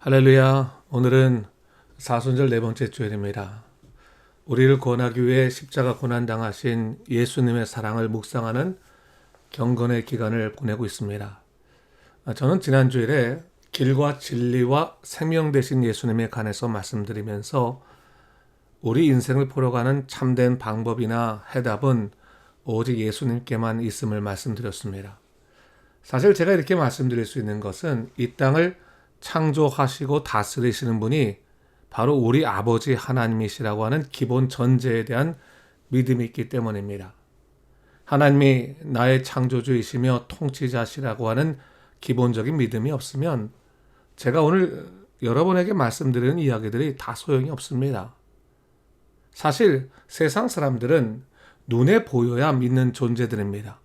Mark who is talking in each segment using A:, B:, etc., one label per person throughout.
A: 할렐루야. 오늘은 사순절 네 번째 주일입니다. 우리를 구원하기 위해 십자가 고난당하신 예수님의 사랑을 묵상하는 경건의 기간을 보내고 있습니다. 저는 지난 주일에 길과 진리와 생명 되신 예수님에 관해서 말씀드리면서 우리 인생을 풀어가는 참된 방법이나 해답은 오직 예수님께만 있음을 말씀드렸습니다. 사실 제가 이렇게 말씀드릴 수 있는 것은 이 땅을 창조하시고 다스리시는 분이 바로 우리 아버지 하나님이시라고 하는 기본 전제에 대한 믿음이 있기 때문입니다. 하나님이 나의 창조주이시며 통치자시라고 하는 기본적인 믿음이 없으면 제가 오늘 여러분에게 말씀드리는 이야기들이 다 소용이 없습니다. 사실 세상 사람들은 눈에 보여야 믿는 존재들입니다.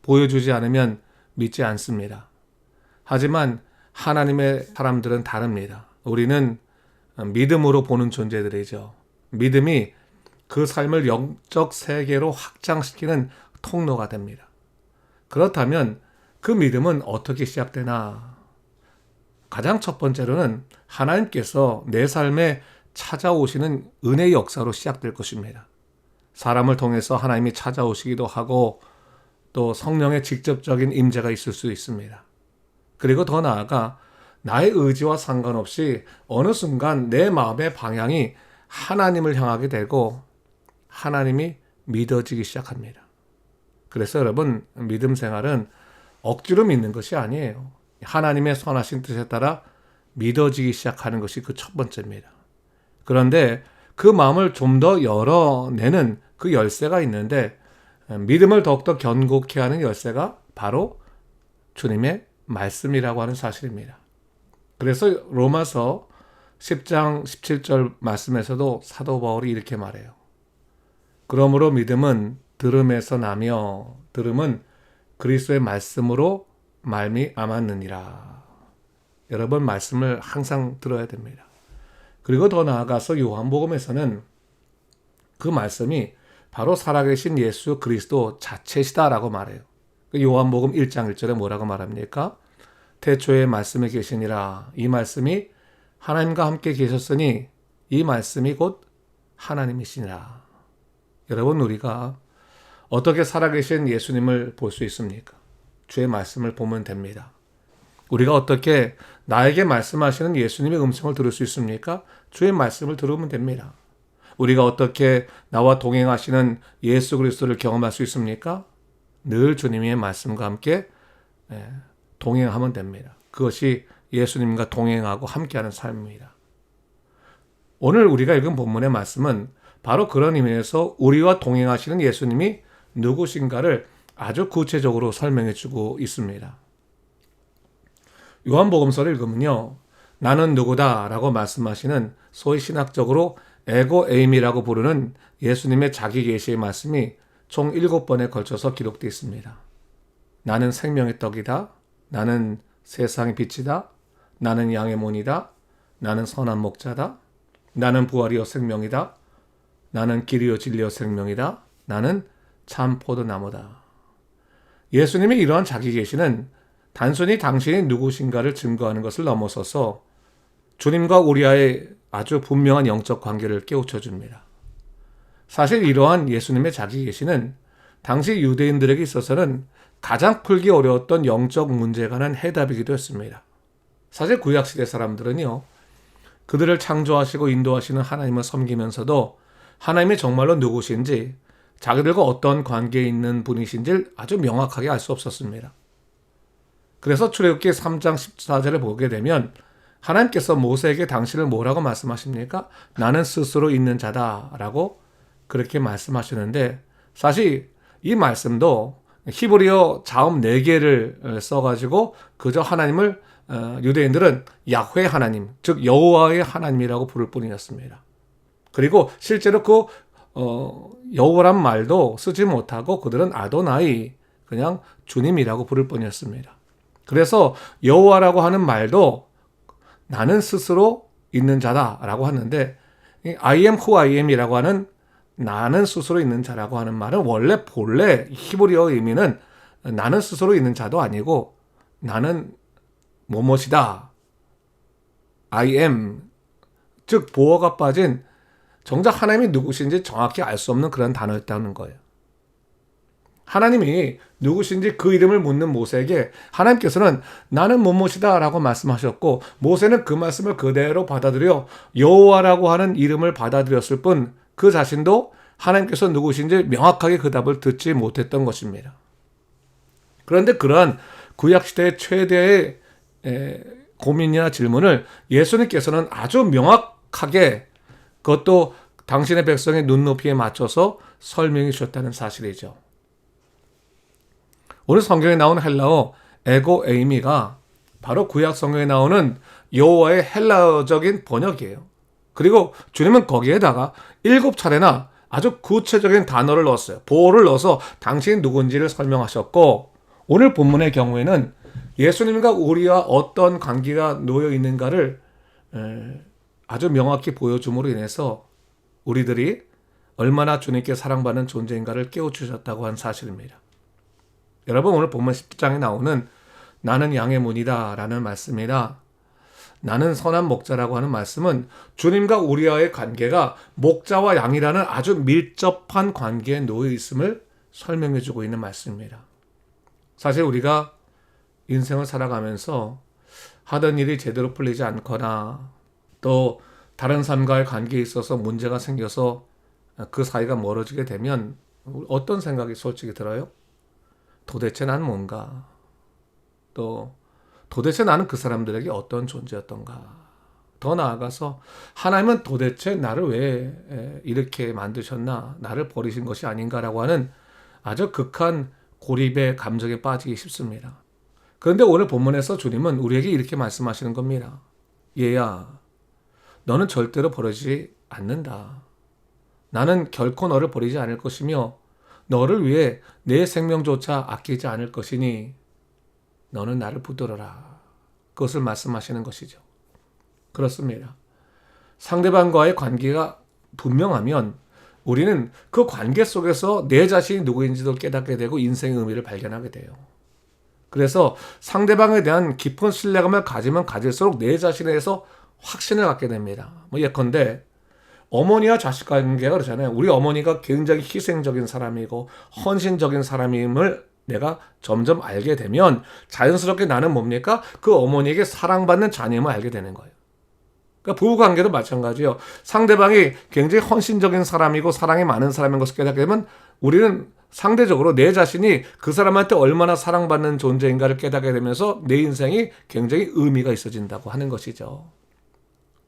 A: 보여주지 않으면 믿지 않습니다. 하지만 하나님의 사람들은 다릅니다. 우리는 믿음으로 보는 존재들이죠. 믿음이 그 삶을 영적 세계로 확장시키는 통로가 됩니다. 그렇다면 그 믿음은 어떻게 시작되나? 가장 첫 번째로는 하나님께서 내 삶에 찾아오시는 은혜의 역사로 시작될 것입니다. 사람을 통해서 하나님이 찾아오시기도 하고 또 성령의 직접적인 임재가 있을 수 있습니다. 그리고 더 나아가 나의 의지와 상관없이 어느 순간 내 마음의 방향이 하나님을 향하게 되고 하나님이 믿어지기 시작합니다. 그래서 여러분, 믿음 생활은 억지로 믿는 것이 아니에요. 하나님의 선하신 뜻에 따라 믿어지기 시작하는 것이 그 첫 번째입니다. 그런데 그 마음을 좀 더 열어내는 그 열쇠가 있는데 믿음을 더욱더 견고케 하는 열쇠가 바로 주님의 말씀이라고 하는 사실입니다. 그래서 로마서 10장 17절 말씀에서도 사도 바울이 이렇게 말해요. 그러므로 믿음은 들음에서 나며 들음은 그리스도의 말씀으로 말미암았느니라. 여러분, 말씀을 항상 들어야 됩니다. 그리고 더 나아가서 요한복음에서는 그 말씀이 바로 살아계신 예수 그리스도 자체시다라고 말해요. 요한복음 1장 1절에 뭐라고 말합니까? 태초에 말씀이 계시니라. 이 말씀이 하나님과 함께 계셨으니 이 말씀이 곧 하나님이시니라. 여러분, 우리가 어떻게 살아계신 예수님을 볼 수 있습니까? 주의 말씀을 보면 됩니다. 우리가 어떻게 나에게 말씀하시는 예수님의 음성을 들을 수 있습니까? 주의 말씀을 들으면 됩니다. 우리가 어떻게 나와 동행하시는 예수 그리스도를 경험할 수 있습니까? 늘 주님의 말씀과 함께 동행하면 됩니다. 그것이 예수님과 동행하고 함께하는 삶입니다. 오늘 우리가 읽은 본문의 말씀은 바로 그런 의미에서 우리와 동행하시는 예수님이 누구신가를 아주 구체적으로 설명해 주고 있습니다. 요한복음서를 읽으면요, 나는 누구다 라고 말씀하시는 소위 신학적으로 에고 에임이라고 부르는 예수님의 자기 계시의 말씀이 총 7번에 걸쳐서 기록되어 있습니다. 나는 생명의 떡이다. 나는 세상의 빛이다. 나는 양의 문이다. 나는 선한 목자다. 나는 부활이요 생명이다. 나는 길이요 진리요 생명이다. 나는 참 포도나무다. 예수님의 이러한 자기 계시는 단순히 당신이 누구신가를 증거하는 것을 넘어서서 주님과 우리와의 아주 분명한 영적 관계를 깨우쳐 줍니다. 사실 이러한 예수님의 자기 계시는 당시 유대인들에게 있어서는 가장 풀기 어려웠던 영적 문제에 관한 해답이기도 했습니다. 사실 구약시대 사람들은요, 그들을 창조하시고 인도하시는 하나님을 섬기면서도 하나님이 정말로 누구신지, 자기들과 어떤 관계에 있는 분이신지를 아주 명확하게 알 수 없었습니다. 그래서 출애굽기 3장 14절을 보게 되면 하나님께서 모세에게 당신을 뭐라고 말씀하십니까? 나는 스스로 있는 자다라고 그렇게 말씀하시는데, 사실 이 말씀도 히브리어 자음 4개를 써가지고 그저 하나님을 유대인들은 야훼 하나님, 즉 여호와의 하나님이라고 부를 뿐이었습니다. 그리고 실제로 그 여호와란 말도 쓰지 못하고 그들은 아도나이, 그냥 주님이라고 부를 뿐이었습니다. 그래서 여호와라고 하는 말도 나는 스스로 있는 자다라고 하는데, I am who I am이라고 하는 나는 스스로 있는 자라고 하는 말은 원래 본래 히브리어 의미는 나는 스스로 있는 자도 아니고 나는 뭐뭇이다 I am, 즉 보어가 빠진 정작 하나님이 누구신지 정확히 알 수 없는 그런 단어였다는 거예요. 하나님이 누구신지 그 이름을 묻는 모세에게 하나님께서는 나는 뭐뭐시다 라고 말씀하셨고, 모세는 그 말씀을 그대로 받아들여 여호와라고 하는 이름을 받아들였을 뿐 그 자신도 하나님께서 누구신지 명확하게 그 답을 듣지 못했던 것입니다. 그런데 그러한 구약시대의 최대의 고민이나 질문을 예수님께서는 아주 명확하게, 그것도 당신의 백성의 눈높이에 맞춰서 설명해 주셨다는 사실이죠. 오늘 성경에 나온 헬라어 에고 에이미가 바로 구약 성경에 나오는 여호와의 헬라어적인 번역이에요. 그리고 주님은 거기에다가 7차례나 아주 구체적인 단어를 넣었어요. 보호를 넣어서 당신이 누군지를 설명하셨고, 오늘 본문의 경우에는 예수님과 우리와 어떤 관계가 놓여 있는가를 아주 명확히 보여줌으로 인해서 우리들이 얼마나 주님께 사랑받는 존재인가를 깨우치셨다고 한 사실입니다. 여러분, 오늘 본문 10장에 나오는 나는 양의 문이다 라는 말씀이라, 나는 선한 목자라고 하는 말씀은 주님과 우리와의 관계가 목자와 양이라는 아주 밀접한 관계에 놓여 있음을 설명해 주고 있는 말씀입니다. 사실 우리가 인생을 살아가면서 하던 일이 제대로 풀리지 않거나 또 다른 사람과의 관계에 있어서 문제가 생겨서 그 사이가 멀어지게 되면 어떤 생각이 솔직히 들어요? 도대체 난 뭔가? 또 도대체 나는 그 사람들에게 어떤 존재였던가? 더 나아가서 하나님은 도대체 나를 왜 이렇게 만드셨나? 나를 버리신 것이 아닌가라고 하는 아주 극한 고립의 감정에 빠지기 쉽습니다. 그런데 오늘 본문에서 주님은 우리에게 이렇게 말씀하시는 겁니다. 얘야, 너는 절대로 버리지 않는다. 나는 결코 너를 버리지 않을 것이며 너를 위해 내 생명조차 아끼지 않을 것이니 너는 나를 붙들어라. 그것을 말씀하시는 것이죠. 그렇습니다. 상대방과의 관계가 분명하면 우리는 그 관계 속에서 내 자신이 누구인지도 깨닫게 되고 인생의 의미를 발견하게 돼요. 그래서 상대방에 대한 깊은 신뢰감을 가지면 가질수록 내 자신에 대해서 확신을 갖게 됩니다. 예컨대 어머니와 자식 관계가 그렇잖아요. 우리 어머니가 굉장히 희생적인 사람이고 헌신적인 사람임을 내가 점점 알게 되면 자연스럽게 나는 뭡니까? 그 어머니에게 사랑받는 자녀임을 알게 되는 거예요. 그러니까 부부관계도 마찬가지예요. 상대방이 굉장히 헌신적인 사람이고 사랑이 많은 사람인 것을 깨닫게 되면 우리는 상대적으로 내 자신이 그 사람한테 얼마나 사랑받는 존재인가를 깨닫게 되면서 내 인생이 굉장히 의미가 있어진다고 하는 것이죠.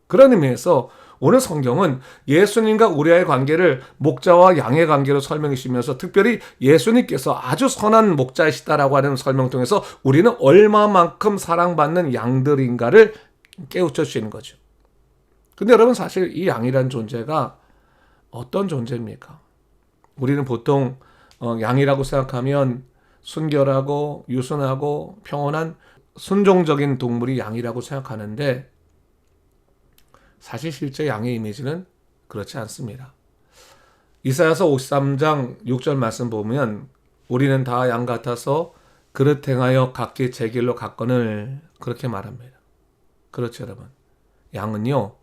A: 그런 의미에서 오늘 성경은 예수님과 우리와의 관계를 목자와 양의 관계로 설명해 주시면서 특별히 예수님께서 아주 선한 목자이시다라고 하는 설명 통해서 우리는 얼마만큼 사랑받는 양들인가를 깨우쳐 주시는 거죠. 근데 여러분, 사실 이 양이라는 존재가 어떤 존재입니까? 우리는 보통 양이라고 생각하면 순결하고 유순하고 평온한 순종적인 동물이 양이라고 생각하는데 사실 실제 양의 이미지는 그렇지 않습니다. 이사야서 53장 6절 말씀 보면 우리는 다 양 같아서 그릇 행하여 각기 제 길로 갔거늘 그렇게 말합니다. 그렇죠, 여러분. 양은요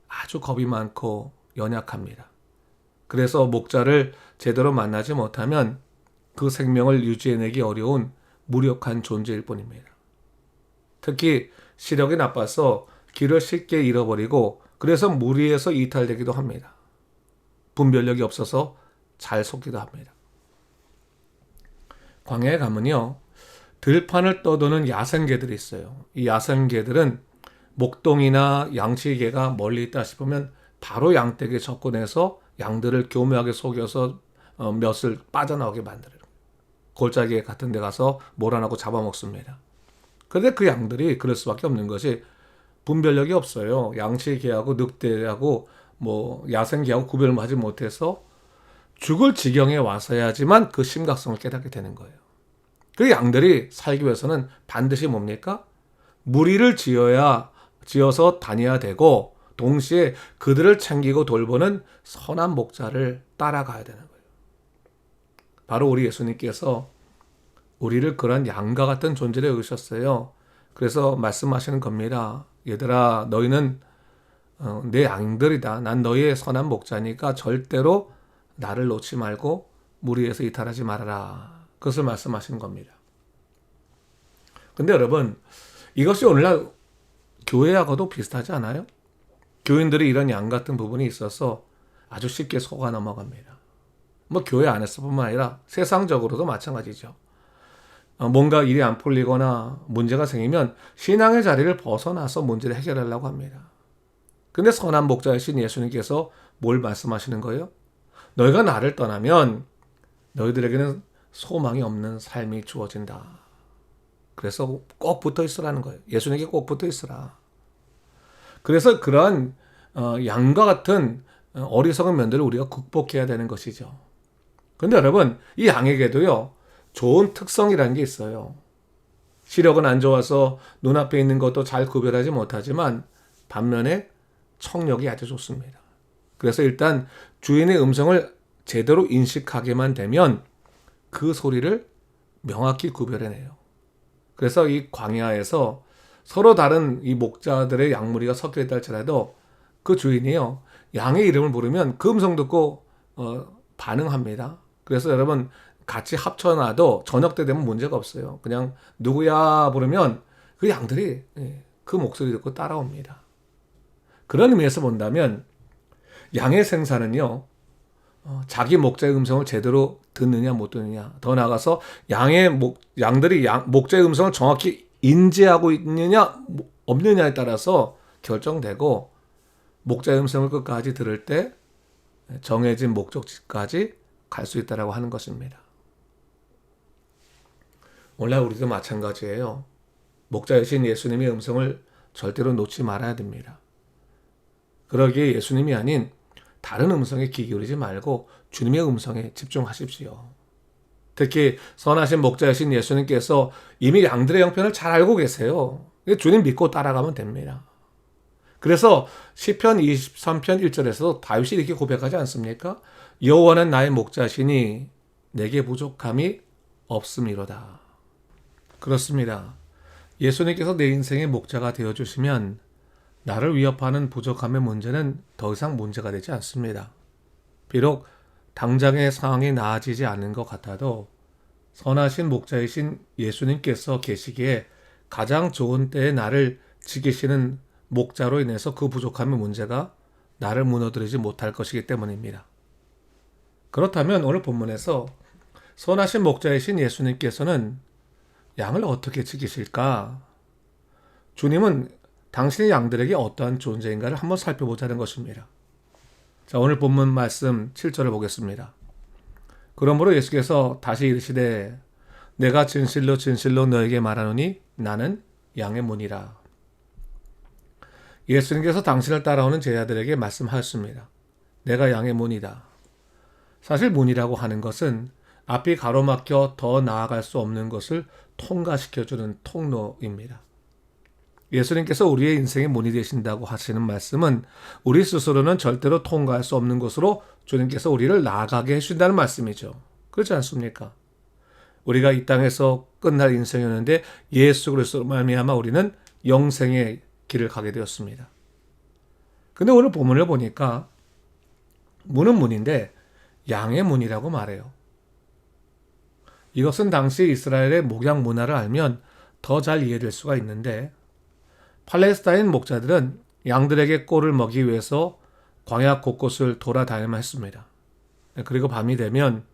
A: 아주 겁이 많고 연약합니다. 그래서 목자를 제대로 만나지 못하면 그 생명을 유지해내기 어려운 무력한 존재일 뿐입니다. 특히 시력이 나빠서 길을 쉽게 잃어버리고 그래서 무리에서 이탈되기도 합니다. 분별력이 없어서 잘 속기도 합니다. 광야에 가면요 들판을 떠도는 야생개들이 있어요. 이 야생개들은 목동이나 양치개가 멀리 있다 싶으면 바로 양떼에 접근해서 양들을 교묘하게 속여서 몇을 빠져나오게 만들어요. 골짜기 같은 데 가서 몰아나고 잡아먹습니다. 그런데 그 양들이 그럴 수밖에 없는 것이 분별력이 없어요. 양치개하고 늑대하고 야생개하고 구별을 하지 못해서 죽을 지경에 와서야지만 그 심각성을 깨닫게 되는 거예요. 그 양들이 살기 위해서는 반드시 뭡니까? 무리를 지어서 다녀야 되고 동시에 그들을 챙기고 돌보는 선한 목자를 따라가야 되는 거예요. 바로 우리 예수님께서 우리를 그런 양과 같은 존재로 여기셨어요. 그래서 말씀하시는 겁니다. 얘들아, 너희는 내 양들이다. 난 너희의 선한 목자니까 절대로 나를 놓지 말고 무리에서 이탈하지 말아라. 그것을 말씀하시는 겁니다. 근데 여러분, 이것이 오늘날 교회하고도 비슷하지 않아요? 교인들이 이런 양 같은 부분이 있어서 아주 쉽게 속아 넘어갑니다. 뭐 교회 안에서뿐만 아니라 세상적으로도 마찬가지죠. 뭔가 일이 안 풀리거나 문제가 생기면 신앙의 자리를 벗어나서 문제를 해결하려고 합니다. 근데 선한 목자이신 예수님께서 뭘 말씀하시는 거예요? 너희가 나를 떠나면 너희들에게는 소망이 없는 삶이 주어진다. 그래서 꼭 붙어 있으라는 거예요. 예수님께 꼭 붙어 있으라. 그래서 그러한 양과 같은 어리석은 면들을 우리가 극복해야 되는 것이죠. 근데 여러분, 이 양에게도요, 좋은 특성이라는 게 있어요. 시력은 안 좋아서 눈앞에 있는 것도 잘 구별하지 못하지만 반면에 청력이 아주 좋습니다. 그래서 일단 주인의 음성을 제대로 인식하게만 되면 그 소리를 명확히 구별해내요. 그래서 이 광야에서 서로 다른 이 목자들의 양무리가 섞여 있다 할지라도 그 주인이요, 양의 이름을 부르면 그 음성 듣고 반응합니다. 그래서 여러분 같이 합쳐놔도 저녁 때 되면 문제가 없어요. 그냥 누구야 부르면 그 양들이 그 목소리 듣고 따라옵니다. 그런 의미에서 본다면 양의 생사는요, 자기 목자의 음성을 제대로 듣느냐 못 듣느냐, 더 나아가서 양들이 목자의 음성을 정확히 인지하고 있느냐 없느냐에 따라서 결정되고, 목자의 음성을 끝까지 들을 때 정해진 목적지까지 갈 수 있다라고 하는 것입니다. 오늘날 우리도 마찬가지예요. 목자이신 예수님의 음성을 절대로 놓지 말아야 됩니다. 그러기에 예수님이 아닌 다른 음성에 귀 기울이지 말고 주님의 음성에 집중하십시오. 특히 선하신 목자이신 예수님께서 이미 양들의 형편을 잘 알고 계세요. 주님 믿고 따라가면 됩니다. 그래서 시편 23편 1절에서 다윗이 이렇게 고백하지 않습니까? 여호와는 나의 목자시니 내게 부족함이 없음이로다. 그렇습니다. 예수님께서 내 인생의 목자가 되어주시면 나를 위협하는 부족함의 문제는 더 이상 문제가 되지 않습니다. 비록 당장의 상황이 나아지지 않는 것 같아도 선하신 목자이신 예수님께서 계시기에 가장 좋은 때에 나를 지키시는 목자로 인해서 그 부족함의 문제가 나를 무너뜨리지 못할 것이기 때문입니다. 그렇다면 오늘 본문에서 선하신 목자이신 예수님께서는 양을 어떻게 지키실까? 주님은 당신의 양들에게 어떠한 존재인가를 한번 살펴보자는 것입니다. 자, 오늘 본문 말씀 7절을 보겠습니다. 그러므로 예수께서 다시 이르시되 내가 진실로 진실로 너에게 말하노니 나는 양의 문이라. 예수님께서 당신을 따라오는 제자들에게 말씀하셨습니다. 내가 양의 문이다. 사실 문이라고 하는 것은 앞이 가로막혀 더 나아갈 수 없는 것을 통과시켜주는 통로입니다. 예수님께서 우리의 인생의 문이 되신다고 하시는 말씀은 우리 스스로는 절대로 통과할 수 없는 곳으로 주님께서 우리를 나아가게 해주신다는 말씀이죠. 그렇지 않습니까? 우리가 이 땅에서 끝날 인생이었는데 예수 그리스도로 말미암아 우리는 영생의 길을 가게 되었습니다. 근데 오늘 본문을 보니까 문은 문인데 양의 문이라고 말해요. 이것은 당시 이스라엘의 목양 문화를 알면 더 잘 이해될 수가 있는데, 팔레스타인 목자들은 양들에게 꼴을 먹이기 위해서 광야 곳곳을 돌아다녀야만 했습니다. 그리고 밤이 되면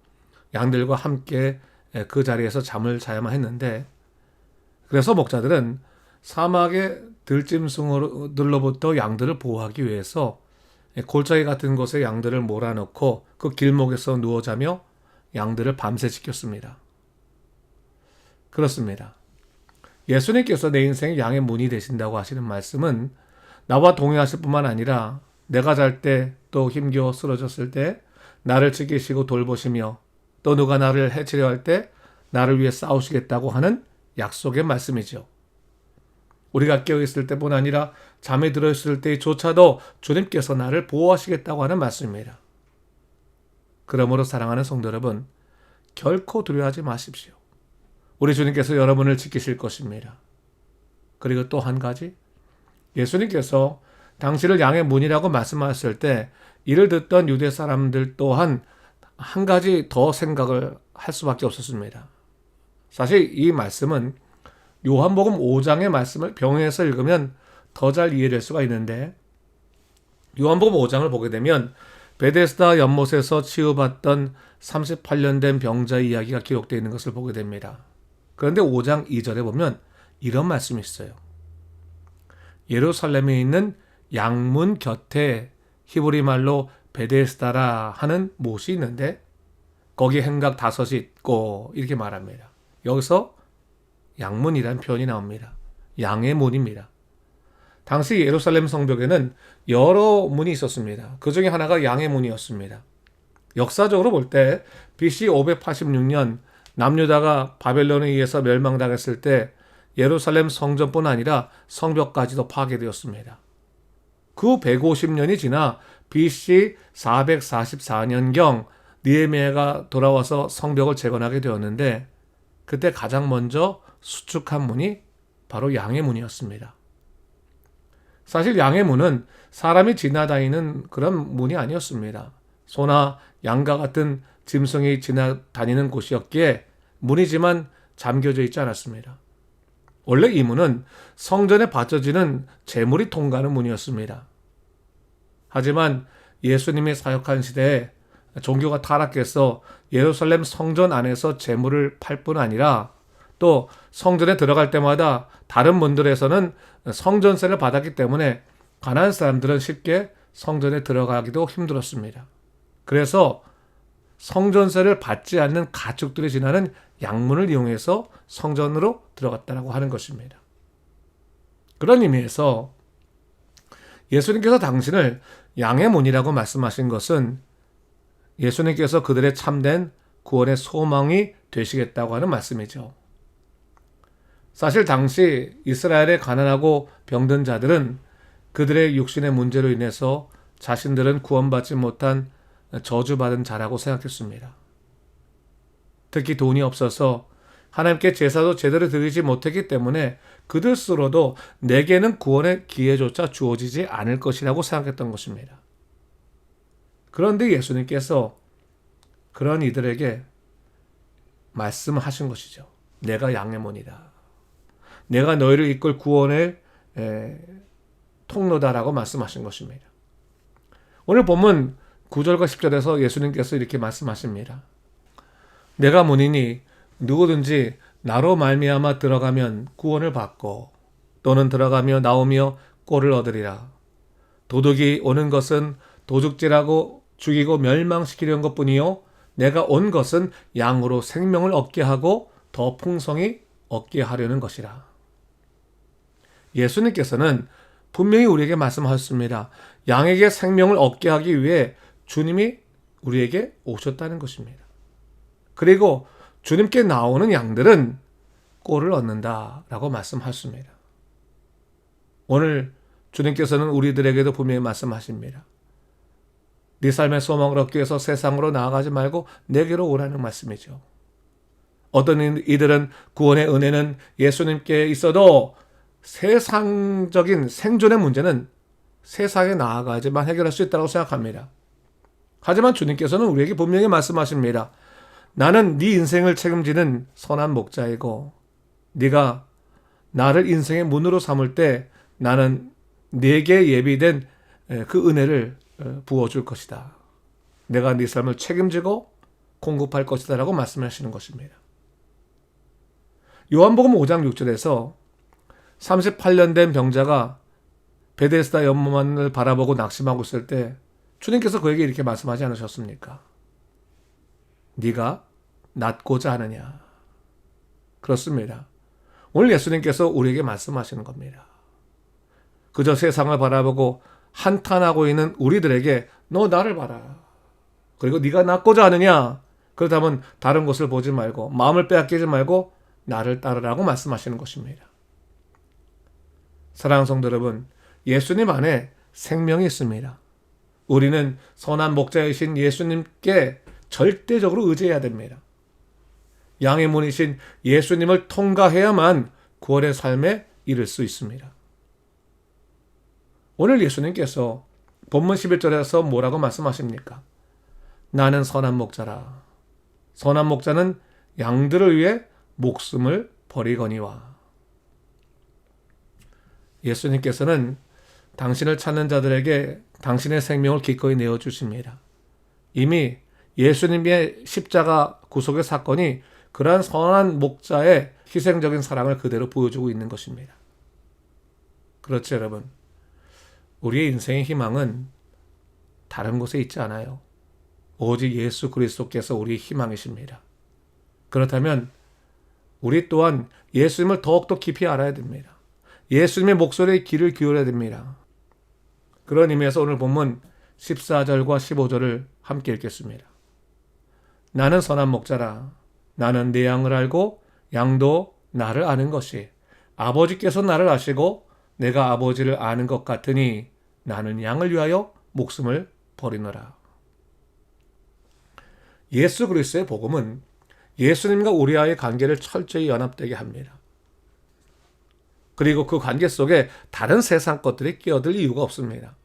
A: 양들과 함께 그 자리에서 잠을 자야만 했는데, 그래서 목자들은 사막의 들짐승들로부터 양들을 보호하기 위해서 골짜기 같은 곳에 양들을 몰아넣고 그 길목에서 누워 자며 양들을 밤새 지켰습니다. 그렇습니다. 예수님께서 내 인생의 양의 문이 되신다고 하시는 말씀은 나와 동행하실 뿐만 아니라 내가 잘 때 또 힘겨워 쓰러졌을 때 나를 지키시고 돌보시며 또 누가 나를 해치려 할 때 나를 위해 싸우시겠다고 하는 약속의 말씀이죠. 우리가 깨어있을 때뿐 아니라 잠에 들어있을 때조차도 주님께서 나를 보호하시겠다고 하는 말씀입니다. 그러므로 사랑하는 성도 여러분, 결코 두려워하지 마십시오. 우리 주님께서 여러분을 지키실 것입니다. 그리고 또 한 가지, 예수님께서 당신을 양의 문이라고 말씀하셨을 때 이를 듣던 유대 사람들 또한 한 가지 더 생각을 할 수밖에 없었습니다. 사실 이 말씀은 요한복음 5장의 말씀을 병행해서 읽으면 더 잘 이해될 수가 있는데, 요한복음 5장을 보게 되면 베데스다 연못에서 치유받던 38년 된 병자 이야기가 기록되어 있는 것을 보게 됩니다. 그런데 5장 2절에 보면 이런 말씀이 있어요. 예루살렘에 있는 양문 곁에 히브리 말로 베데스다라 하는 못이 있는데 거기 행각 5이 있고 이렇게 말합니다. 여기서 양문이라는 표현이 나옵니다. 양의 문입니다. 당시 예루살렘 성벽에는 여러 문이 있었습니다. 그 중에 하나가 양의 문이었습니다. 역사적으로 볼 때 BC 586년 남유다가 바벨론에 의해서 멸망당했을 때 예루살렘 성전뿐 아니라 성벽까지도 파괴되었습니다. 그 150년이 지나 BC 444년경 느헤미야가 돌아와서 성벽을 재건하게 되었는데 그때 가장 먼저 수축한 문이 바로 양의 문이었습니다. 사실 양의 문은 사람이 지나다니는 그런 문이 아니었습니다. 소나 양과 같은 짐승이 지나다니는 곳이었기에 문이지만 잠겨져 있지 않았습니다. 원래 이 문은 성전에 바쳐지는 제물이 통과하는 문이었습니다. 하지만 예수님이 사역한 시대에 종교가 타락해서 예루살렘 성전 안에서 제물을 팔 뿐 아니라 또 성전에 들어갈 때마다 다른 문들에서는 성전세를 받았기 때문에 가난한 사람들은 쉽게 성전에 들어가기도 힘들었습니다. 그래서 성전세를 받지 않는 가축들이 지나는 양문을 이용해서 성전으로 들어갔다고 하는 것입니다. 그런 의미에서 예수님께서 당신을 양의 문이라고 말씀하신 것은 예수님께서 그들의 참된 구원의 소망이 되시겠다고 하는 말씀이죠. 사실 당시 이스라엘의 가난하고 병든 자들은 그들의 육신의 문제로 인해서 자신들은 구원받지 못한 저주받은 자라고 생각했습니다. 특히 돈이 없어서 하나님께 제사도 제대로 드리지 못했기 때문에 그들 스스로도 내게는 구원의 기회조차 주어지지 않을 것이라고 생각했던 것입니다. 그런데 예수님께서 그런 이들에게 말씀하신 것이죠. 내가 양의 문이다. 내가 너희를 이끌 구원의 통로다라고 말씀하신 것입니다. 오늘 본문 9절과 10절에서 예수님께서 이렇게 말씀하십니다. 내가 문이니 누구든지 나로 말미암아 들어가면 구원을 받고 또는 들어가며 나오며 꼴을 얻으리라. 도둑이 오는 것은 도둑질하고 죽이고 멸망시키려는 것뿐이요 내가 온 것은 양으로 생명을 얻게 하고 더 풍성히 얻게 하려는 것이라. 예수님께서는 분명히 우리에게 말씀하셨습니다. 양에게 생명을 얻게 하기 위해 주님이 우리에게 오셨다는 것입니다. 그리고 주님께 나오는 양들은 꼴을 얻는다라고 말씀하셨습니다. 오늘 주님께서는 우리들에게도 분명히 말씀하십니다. 네 삶의 소망을 얻기 위해서 세상으로 나아가지 말고 내게로 오라는 말씀이죠. 어떤 이들은 구원의 은혜는 예수님께 있어도 세상적인 생존의 문제는 세상에 나아가야지만 해결할 수 있다고 생각합니다. 하지만 주님께서는 우리에게 분명히 말씀하십니다. 나는 네 인생을 책임지는 선한 목자이고 네가 나를 인생의 문으로 삼을 때 나는 네게 예비된 그 은혜를 부어줄 것이다. 내가 네 삶을 책임지고 공급할 것이다 라고 말씀하시는 것입니다. 요한복음 5장 6절에서 38년 된 병자가 베데스다 연못을 바라보고 낙심하고 있을 때 주님께서 그에게 이렇게 말씀하지 않으셨습니까? 네가 낫고자 하느냐? 그렇습니다. 오늘 예수님께서 우리에게 말씀하시는 겁니다. 그저 세상을 바라보고 한탄하고 있는 우리들에게 너 나를 봐라. 그리고 네가 낫고자 하느냐? 그렇다면 다른 것을 보지 말고 마음을 빼앗기지 말고 나를 따르라고 말씀하시는 것입니다. 사랑하는 성도 여러분, 예수님 안에 생명이 있습니다. 우리는 선한 목자이신 예수님께 절대적으로 의지해야 됩니다. 양의 문이신 예수님을 통과해야만 구원의 삶에 이룰 수 있습니다. 오늘 예수님께서 본문 11절에서 뭐라고 말씀하십니까? 나는 선한 목자라. 선한 목자는 양들을 위해 목숨을 버리거니와. 예수님께서는 당신을 찾는 자들에게 당신의 생명을 기꺼이 내어주십니다. 이미 예수님의 십자가 구속의 사건이 그러한 선한 목자의 희생적인 사랑을 그대로 보여주고 있는 것입니다. 그렇죠, 여러분. 우리의 인생의 희망은 다른 곳에 있지 않아요. 오직 예수 그리스도께서 우리의 희망이십니다. 그렇다면 우리 또한 예수님을 더욱더 깊이 알아야 됩니다. 예수님의 목소리에 귀를 기울여야 됩니다. 그런 의미에서 오늘 본문 14절과 15절을 함께 읽겠습니다. 나는 선한 목자라. 나는 내 양을 알고 양도 나를 아는 것이 아버지께서 나를 아시고 내가 아버지를 아는 것 같으니 나는 양을 위하여 목숨을 버리노라. 예수 그리스도의 복음은 예수님과 우리와의 관계를 철저히 연합되게 합니다. 그리고 그 관계 속에 다른 세상 것들이 끼어들 이유가 없습니다.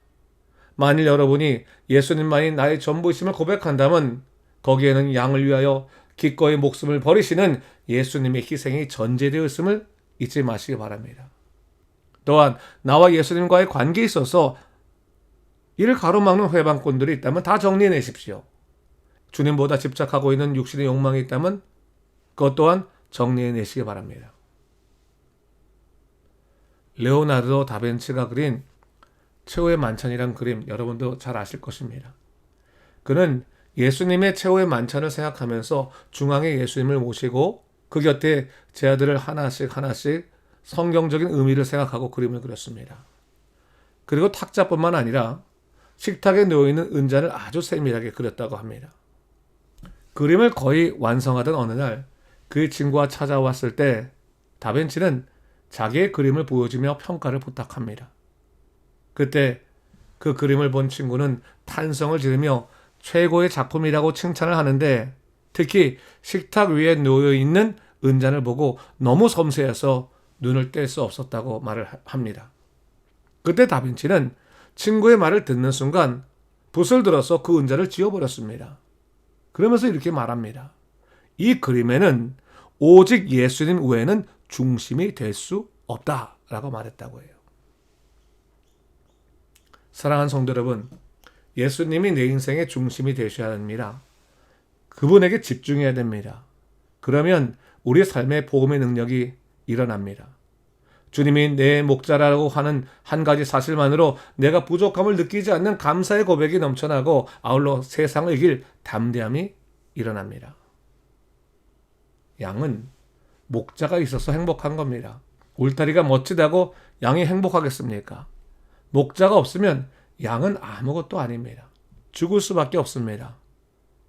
A: 만일 여러분이 예수님만이 나의 전부이심을 고백한다면 거기에는 양을 위하여 기꺼이 목숨을 버리시는 예수님의 희생이 전제되어 있음을 잊지 마시기 바랍니다. 또한 나와 예수님과의 관계에 있어서 이를 가로막는 회방꾼들이 있다면 다 정리해내십시오. 주님보다 집착하고 있는 육신의 욕망이 있다면 그것 또한 정리해내시기 바랍니다. 레오나르도 다빈치가 그린 최후의 만찬이란 그림 여러분도 잘 아실 것입니다. 그는 예수님의 최후의 만찬을 생각하면서 중앙에 예수님을 모시고 그 곁에 제 아들을 하나씩 성경적인 의미를 생각하고 그림을 그렸습니다. 그리고 탁자뿐만 아니라 식탁에 놓여있는 은잔을 아주 세밀하게 그렸다고 합니다. 그림을 거의 완성하던 어느 날 그의 친구가 찾아왔을 때 다빈치는 자기의 그림을 보여주며 평가를 부탁합니다. 그때 그 그림을 본 친구는 탄성을 지르며 최고의 작품이라고 칭찬을 하는데 특히 식탁 위에 놓여있는 은잔을 보고 너무 섬세해서 눈을 뗄 수 없었다고 말을 합니다. 그때 다빈치는 친구의 말을 듣는 순간 붓을 들어서 그 은잔을 지워버렸습니다. 그러면서 이렇게 말합니다. 이 그림에는 오직 예수님 외에는 중심이 될 수 없다라고 말했다고 해요. 사랑하는 성도 여러분, 예수님이 내 인생의 중심이 되셔야 합니다. 그분에게 집중해야 됩니다. 그러면 우리 삶의 복음의 능력이 일어납니다. 주님이 내 목자라고 하는 한 가지 사실만으로 내가 부족함을 느끼지 않는 감사의 고백이 넘쳐나고 아울러 세상을 이길 담대함이 일어납니다. 양은 목자가 있어서 행복한 겁니다. 울타리가 멋지다고 양이 행복하겠습니까? 목자가 없으면 양은 아무것도 아닙니다. 죽을 수밖에 없습니다.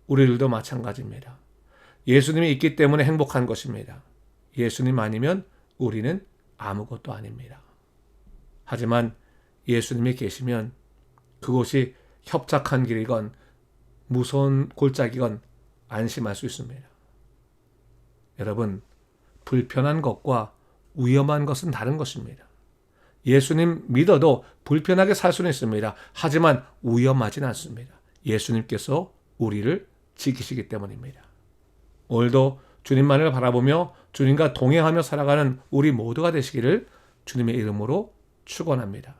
A: 우리들도 마찬가지입니다. 예수님이 있기 때문에 행복한 것입니다. 예수님 아니면 우리는 아무것도 아닙니다. 하지만 예수님이 계시면 그곳이 협착한 길이건 무서운 골짜기건 안심할 수 있습니다. 여러분, 불편한 것과 위험한 것은 다른 것입니다. 예수님 믿어도 불편하게 살 수는 있습니다. 하지만 위험하진 않습니다. 예수님께서 우리를 지키시기 때문입니다. 오늘도 주님만을 바라보며 주님과 동행하며 살아가는 우리 모두가 되시기를 주님의 이름으로 축원합니다.